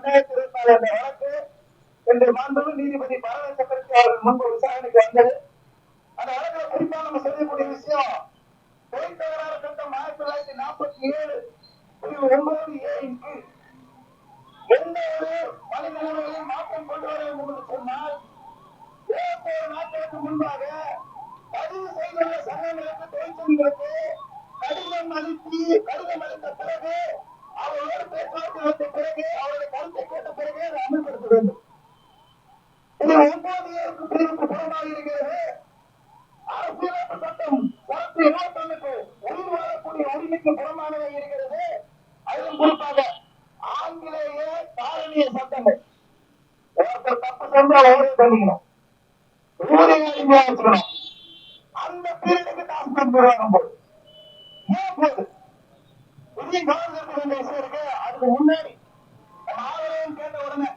2024 என்ற வழக்கு இன்று மாண்புமிகு நீதிபதி பாரத சக்கரவர்த்தி அவர்கள் முன்பு விசாரணைக்கு வந்தது. அந்த வழக்கில் குறிப்பா நம்ம செய்யக்கூடிய விஷயம் தொழில் தகராறு சட்டம் 1947 பிரிவு 9A-ன் கீழ் எந்த ஒரு பணிநிலைமைகளில் மாற்றம் கொண்டு வர வேண்டும் என்று சொன்னால் 7 நாட்களுக்கு முன்பாக பதிவு செய்துள்ள சங்கங்களுக்கு தொழிற்சங்கங்களுக்கு கடிதம் அளித்த பிறகு அவர்களோடு பேச்சுவார்த்தை நடத்திய பிறகு அவருடைய கருத்தை கேட்ட பிறகு அதை அமல்படுத்த வேண்டும். இது 9A பிரிவுக்கு புறமாக இருக்கிறது. அரசியலமைப்பு சட்டம் 21க்கு உயிர் வாழக்கூடிய உரிமைக்கு புறமானதாக இருக்கிறது. அதிலும் குறிப்பாக ஆங்கிலேய காலனிய சட்டங்கள் ஒருத்தர் தப்பு செஞ்சா ஓடி தள்ளிக்கணும், ஊதியம் வச்சுக்கணும். அந்த பீரியடுக்கு டாஸ்மாக் நிர்வாகம் போது ஏன் போது புதிய கவர்மெண்ட் வேண்டிய விஷயம் இருக்கு. அதுக்கு முன்னாடி ஆதரவு கேட்ட உடனே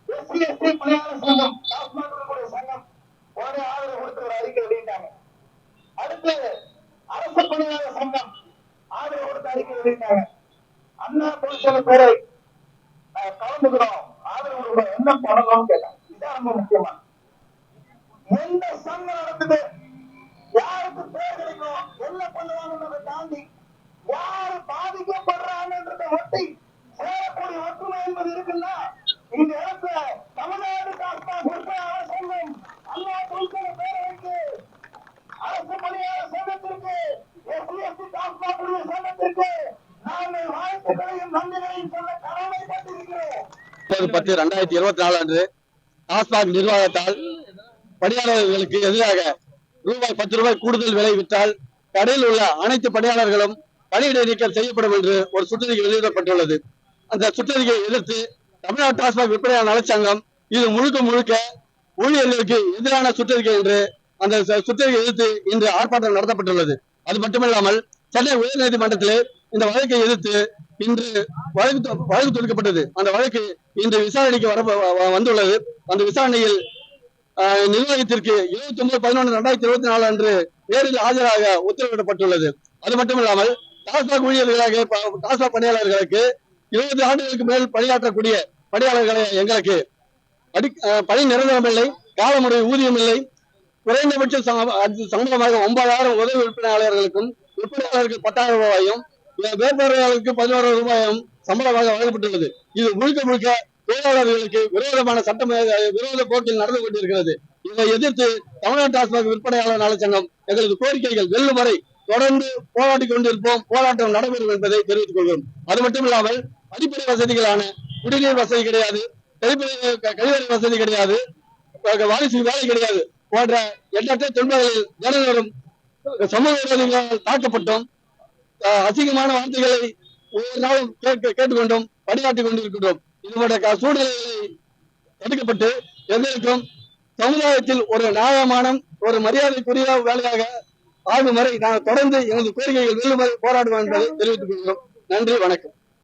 SC/ST பணியாளர் சங்கம் டாஸ்மாக் சங்கம் உடனே ஆதரவு கொடுத்து ஒரு அறிக்கை வெளியிட்டாங்க. அடுத்து அரசு பணியாளர் சங்கம் ஆதரவு கொடுத்து அறிக்கை வெளியிட்டாங்க. அண்ணா தொழிற்சங்க பேரை கலந்துக்கிறோம், ஆதரவு கொடுக்கிறோம், என்ன பண்ணணும்னு கேட்டாங்க. இதான் ரொம்ப முக்கியமான எந்த சங்கம் நடக்குது, யாருக்கு பேர் கிடைக்கும், என்ன பண்ணுவாங்கன்றதை தாண்டி யாரு பாதிக்கப்படுறாங்கன்றதை ஒட்டி சேரக்கூடிய ஒற்றுமை என்பது இருக்குன்னா இந்த இடத்துல தமிழ்நாடு டாஸ்மாக் விற்பனையாளர் சங்கம், அண்ணா தொழிற்சங்க பேரவைக்கு, அரசு பணியாளர் சங்கத்திற்கு, SC/ST டாஸ்மாக் சங்கத்திற்கு நாங்கள் வாழ்த்துக்களையும் நன்றிகளையும் சொல்ல கடமைப்பட்டிருக்கிறோம். 10/10/2024 அன்று டாஸ்மாக் நிர்வாகத்தால் பணியாளர்களுக்கு எதிராக ரூபாய் 10 கூடுதல் விலை விற்றால் கடையில் உள்ள அனைத்து பணியாளர்களும் பணியிடை நீக்கம் செய்யப்படும் என்று ஒரு சுற்றறிக்கை வெளியிடப்பட்டுள்ளது. அந்த சுற்றறிக்கையை எதிர்த்து தமிழ்நாடு டாஸ்மாக் விற்பனையாளர் நலச்சங்கம் இது முழுக்க ஊழியர்களுக்கு எதிரான சுற்றறிக்கை என்று அந்த சுற்றறிக்கை எதிர்த்து இன்று ஆர்ப்பாட்டம் நடத்தப்பட்டுள்ளது. அது மட்டுமில்லாமல் சென்னை உயர்நீதிமன்றத்திலே இந்த வழக்கை எதிர்த்து இன்று வழக்கு தொடுக்கப்பட்டது. அந்த வழக்கு இன்று விசாரணைக்கு வந்துள்ளது. அந்த விசாரணையில் நிர்வாகத்திற்கு 29/11/2024 அன்று நேரில் ஆஜராக உத்தரவிடப்பட்டுள்ளது. அது மட்டுமில்லாமல் டாஸ்மாக் ஊழியர்களாக டாஸ்மாக் பணியாளர்களுக்கு 20 ஆண்டுகளுக்கு மேல் பணியாற்றக்கூடிய பணியாளர்களை எங்களுக்கு பணி நிரந்தரம் இல்லை, காலமுறை ஊதியம் இல்லை, குறைந்தபட்ச சம்பளமாக 9,000 உதவி விற்பனையாளர்களுக்கும் விற்பனையாளருக்கு 10,000 ரூபாயும் வேட்பாளர்களுக்கு 11 ரூபாயும் சம்பளமாக வழங்கப்பட்டுள்ளது. இது முழுக்க தொழிலாளர்களுக்கு விரோதமான சட்டம் விரோத போக்கில் நடந்து கொண்டிருக்கிறது. இதை எதிர்த்து தமிழ்நாடு டாஸ்மாக் விற்பனையாளர் நலச்சங்கம் எங்களது கோரிக்கைகள் வெல்லும் வரை தொடர்ந்து போராடி கொண்டிருப்போம், போராட்டம் நடைபெறும் என்பதை தெரிவித்துக் கொள்கிறோம். அது மட்டும் இல்லாமல் அடிப்படை வசதிகளான குடிநீர் வசதி கிடையாது, கழிவறை வசதி கிடையாது, வாரிசு வேலை கிடையாது போன்ற எண்ணற்ற துன்பங்களில் தினந்தோறும் சமூக விரோதிகளால் தாக்கப்பட்டோம். அசிங்கமான வார்த்தைகளை ஒவ்வொரு நாளும் கேட்டுக்கொண்டும் பணியாற்றிக் கொண்டிருக்கின்றோம். இதனுடைய சூழ்நிலைகளை தடுக்கப்பட்டு எங்களுக்கும் சமுதாயத்தில் ஒரு நியாயமான ஒரு மரியாதைக்குரிய வேலையாக ஆகும் வரை நாங்கள் தொடர்ந்து எங்களது கோரிக்கைகள் வெல்லும் வரை போராடுவோம் என்பதை தெரிவித்துக் கொள்கிறோம். நன்றி, வணக்கம்.